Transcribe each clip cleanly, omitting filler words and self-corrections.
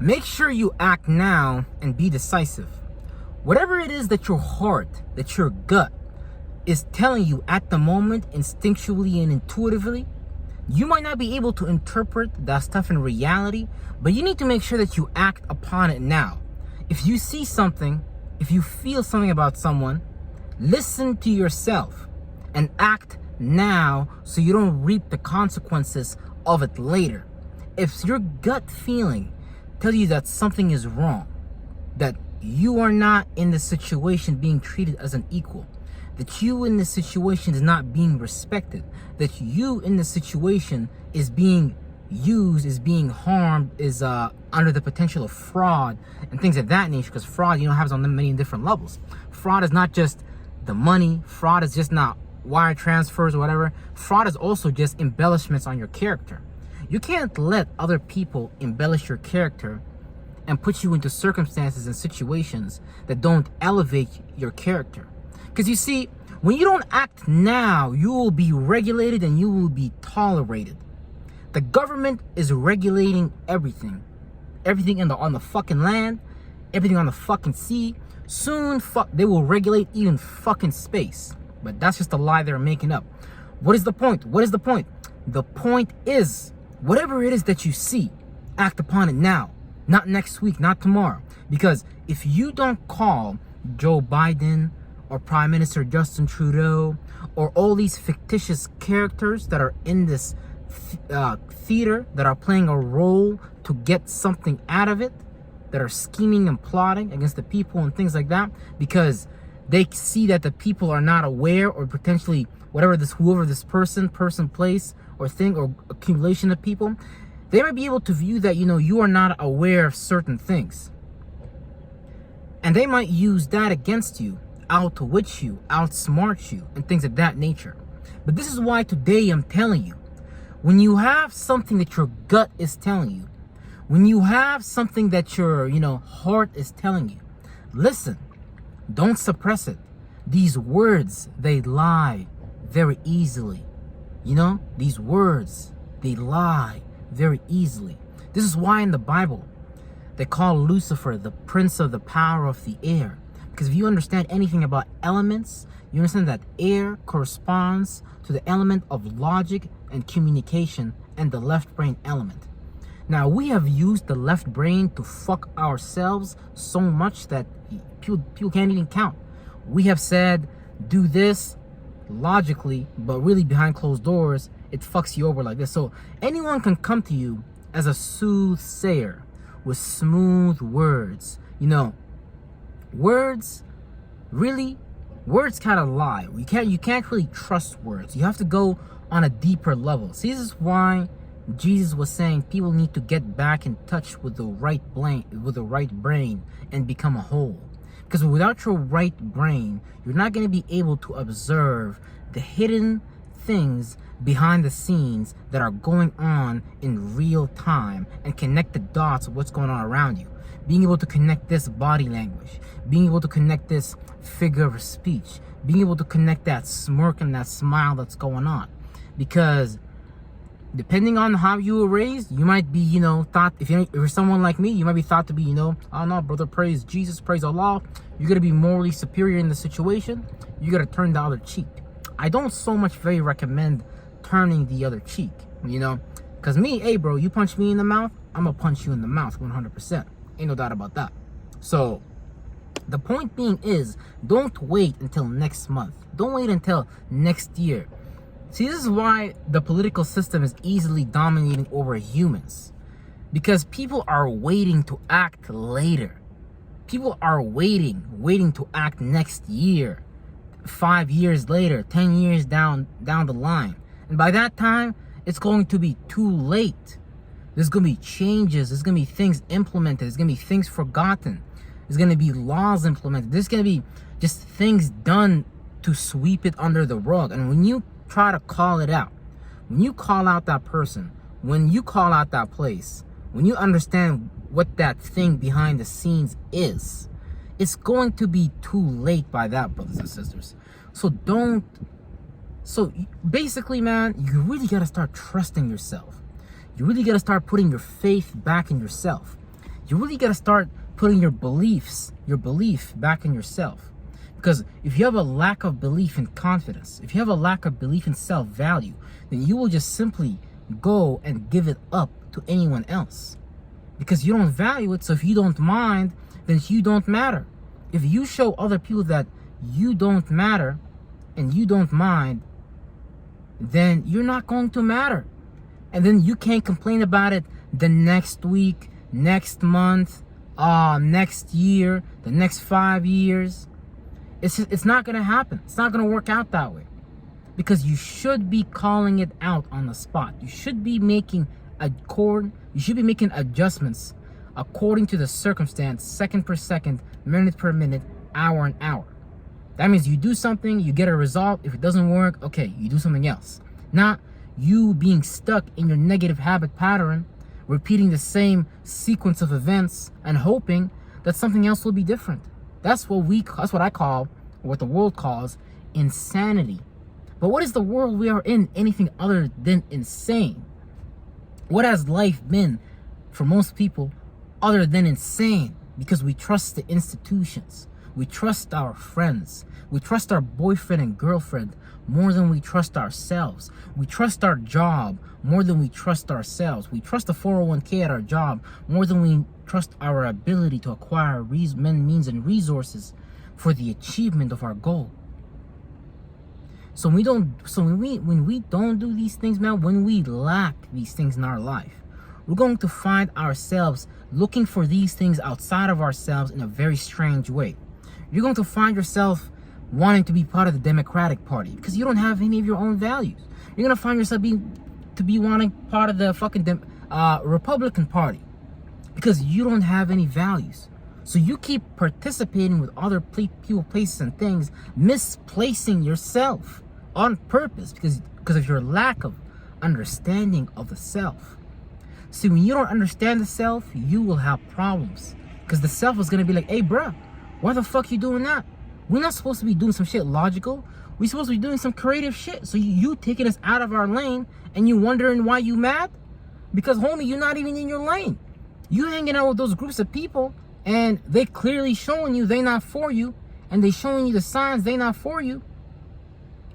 Make sure you act now and be decisive. Whatever it is that your heart, that your gut is telling you at the moment, instinctually and intuitively, you might not be able to interpret that stuff in reality, but you need to make sure that you act upon it now. If you see something, if you feel something about someone, listen to yourself and act now so you don't reap the consequences of it later. If your gut feeling tells you that something is wrong, that you are not in the situation being treated as an equal, that you in the situation is not being respected, that you in the situation is being used, is being harmed, is under the potential of fraud and things of that nature, because fraud, happens on many different levels. Fraud is not just the money. Fraud is just not wire transfers or whatever. Fraud is also just embellishments on your character. You can't let other people embellish your character and put you into circumstances and situations that don't elevate your character. Because you see, when you don't act now, you will be regulated and you will be tolerated. The government is regulating everything. Everything on the fucking land, everything on the fucking sea. Soon, they will regulate even fucking space. But that's just a lie they're making up. What is the point? What is the point? The point is, whatever it is that you see, act upon it now. Not next week, not tomorrow. Because if you don't call Joe Biden or Prime Minister Justin Trudeau or all these fictitious characters that are in this theater, that are playing a role to get something out of it, that are scheming and plotting against the people and things like that, because they see that the people are not aware, or potentially whoever this person, place, or thing, or accumulation of people, they might be able to view that, you are not aware of certain things. And they might use that against you, outwit you, outsmart you, and things of that nature. But this is why today I'm telling you, when you have something that your gut is telling you, when you have something that your, heart is telling you, listen, don't suppress it. These words, they lie very easily. These words, they lie very easily. This is why in the Bible, they call Lucifer the prince of the power of the air. Because if you understand anything about elements, you understand that air corresponds to the element of logic and communication and the left brain element. Now, we have used the left brain to fuck ourselves so much that people can't even count. We have said, do this logically, but really behind closed doors, it fucks you over like this. So anyone can come to you as a soothsayer with smooth words. Words kind of lie. You can't really trust words. You have to go on a deeper level. See, this is why Jesus was saying people need to get back in touch with the right brain and become a whole. Because without your right brain, you're not going to be able to observe the hidden things behind the scenes that are going on in real time and connect the dots of what's going on around you. Being able to connect this body language, being able to connect this figure of speech, being able to connect that smirk and that smile that's going on. Because depending on how you were raised, you might be, thought, if you're someone like me, you might be thought to be, oh no, brother, praise Jesus, praise Allah. You're going to be morally superior in the situation. You got to turn the other cheek. I don't so much very recommend turning the other cheek, because me, hey bro, you punch me in the mouth, I'm going to punch you in the mouth 100%. Ain't no doubt about that. So the point being is, don't wait until next month. Don't wait until next year. See, this is why the political system is easily dominating over humans. Because people are waiting to act later. People are waiting to act next year, 5 years later, 10 years down the line. And by that time, it's going to be too late. There's going to be changes. There's going to be things implemented. There's going to be things forgotten. There's going to be laws implemented. There's going to be just things done to sweep it under the rug. And when you try to call it out, when you call out that person, when you call out that place, when you understand what that thing behind the scenes is, it's going to be too late by that, brothers and sisters. So basically, man, you really got to start trusting yourself. You really got to start putting your faith back in yourself. You really got to start putting your belief back in yourself. Because if you have a lack of belief in confidence, if you have a lack of belief in self-value, then you will just simply go and give it up to anyone else. Because you don't value it, so if you don't mind, then you don't matter. If you show other people that you don't matter and you don't mind, then you're not going to matter. And then you can't complain about it the next week, next month, next year, the next 5 years. It's not going to happen. It's not going to work out that way. Because you should be calling it out on the spot. You should be making adjustments according to the circumstance, second per second, minute per minute, hour and hour. That means you do something, you get a result. If it doesn't work, okay, you do something else. Not you being stuck in your negative habit pattern, repeating the same sequence of events and hoping that something else will be different. That's what I call, or what the world calls, insanity. But what is the world we are in anything other than insane? What has life been for most people other than insane? Because we trust the institutions. We trust our friends. We trust our boyfriend and girlfriend more than we trust ourselves. We trust our job more than we trust ourselves. We trust the 401k at our job more than we trust our ability to acquire means and resources for the achievement of our goal. So when we don't do these things, man, when we lack these things in our life, we're going to find ourselves looking for these things outside of ourselves in a very strange way. You're going to find yourself wanting to be part of the Democratic Party because you don't have any of your own values. You're going to find yourself wanting part of the fucking Republican Party because you don't have any values. So you keep participating with other people, places, and things, misplacing yourself on purpose because of your lack of understanding of the self. See, when you don't understand the self, you will have problems because the self is going to be like, hey, bruh, why the fuck you doing that? We're not supposed to be doing some shit logical. We're supposed to be doing some creative shit. So you taking us out of our lane and you wondering why you mad? Because, homie, you're not even in your lane. You hanging out with those groups of people and they clearly showing you they not for you, and they showing you the signs they not for you,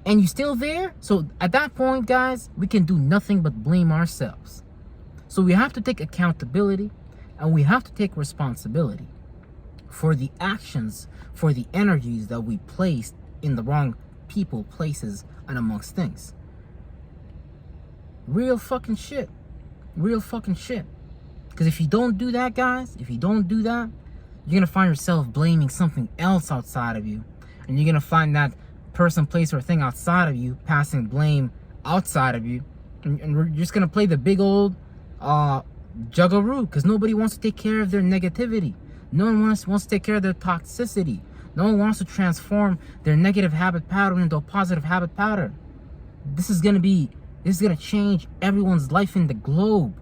and you still there. So at that point, guys, we can do nothing but blame ourselves. So we have to take accountability and we have to take responsibility for the actions, for the energies that we placed in the wrong people, places, and amongst things. Real fucking shit. Real fucking shit. Because if you don't do that, guys, if you don't do that, you're going to find yourself blaming something else outside of you. And you're going to find that person, place, or thing outside of you passing blame outside of you. And we're just going to play the big old juggeroo because nobody wants to take care of their negativity. No one wants to take care of their toxicity. No one wants to transform their negative habit pattern into a positive habit pattern. This is going to change everyone's life in the globe.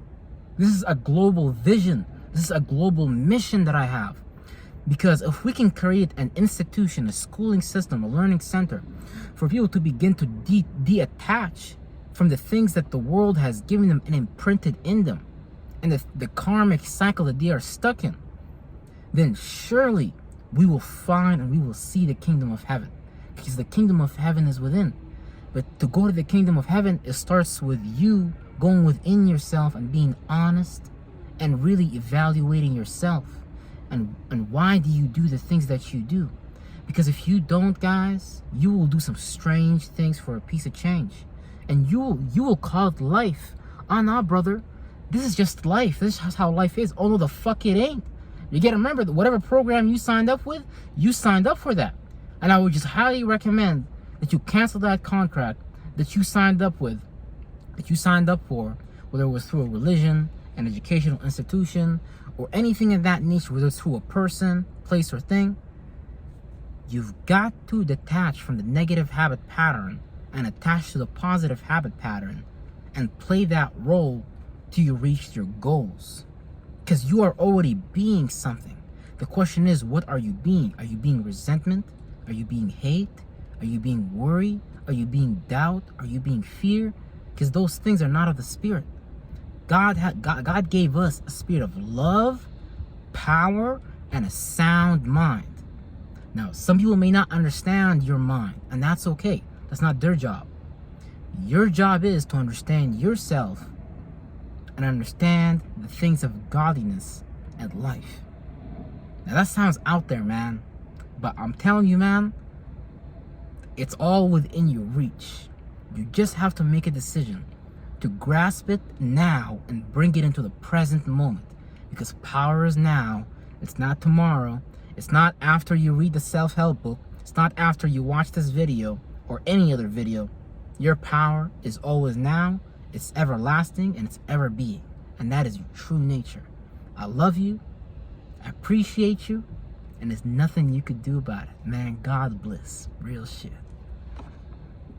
This is a global vision. This is a global mission that I have. Because if we can create an institution, a schooling system, a learning center for people to begin to detach from the things that the world has given them and imprinted in them, and the karmic cycle that they are stuck in, then surely we will find and we will see the kingdom of heaven. Because the kingdom of heaven is within. But to go to the kingdom of heaven, it starts with you going within yourself and being honest and really evaluating yourself. And why do you do the things that you do? Because if you don't, guys, you will do some strange things for a piece of change. And you will call it life. Nah, brother. This is just life. This is how life is. Oh, no, the fuck it ain't. You gotta remember that whatever program you signed up with, you signed up for that. And I would just highly recommend that you cancel that contract that you signed up with, that you signed up for, whether it was through a religion, an educational institution, or anything of that nature, whether it's through a person, place, or thing. You've got to detach from the negative habit pattern and attach to the positive habit pattern and play that role till you reach your goals. Because you are already being something. The question is, what are you being? Are you being resentment? Are you being hate? Are you being worry? Are you being doubt? Are you being fear? Because those things are not of the spirit. God gave us a spirit of love, power and a sound mind. Now, some people may not understand your mind, and that's okay. That's not their job. Your job is to understand yourself and understand the things of godliness and life. Now, that sounds out there, man. But I'm telling you, man, it's all within your reach. You just have to make a decision to grasp it now and bring it into the present moment. Because power is now. It's not tomorrow. It's not after you read the self-help book. It's not after you watch this video or any other video. Your power is always now. It's everlasting and it's ever being. And that is your true nature. I love you. I appreciate you. And there's nothing you could do about it. Man, God bless. Real shit.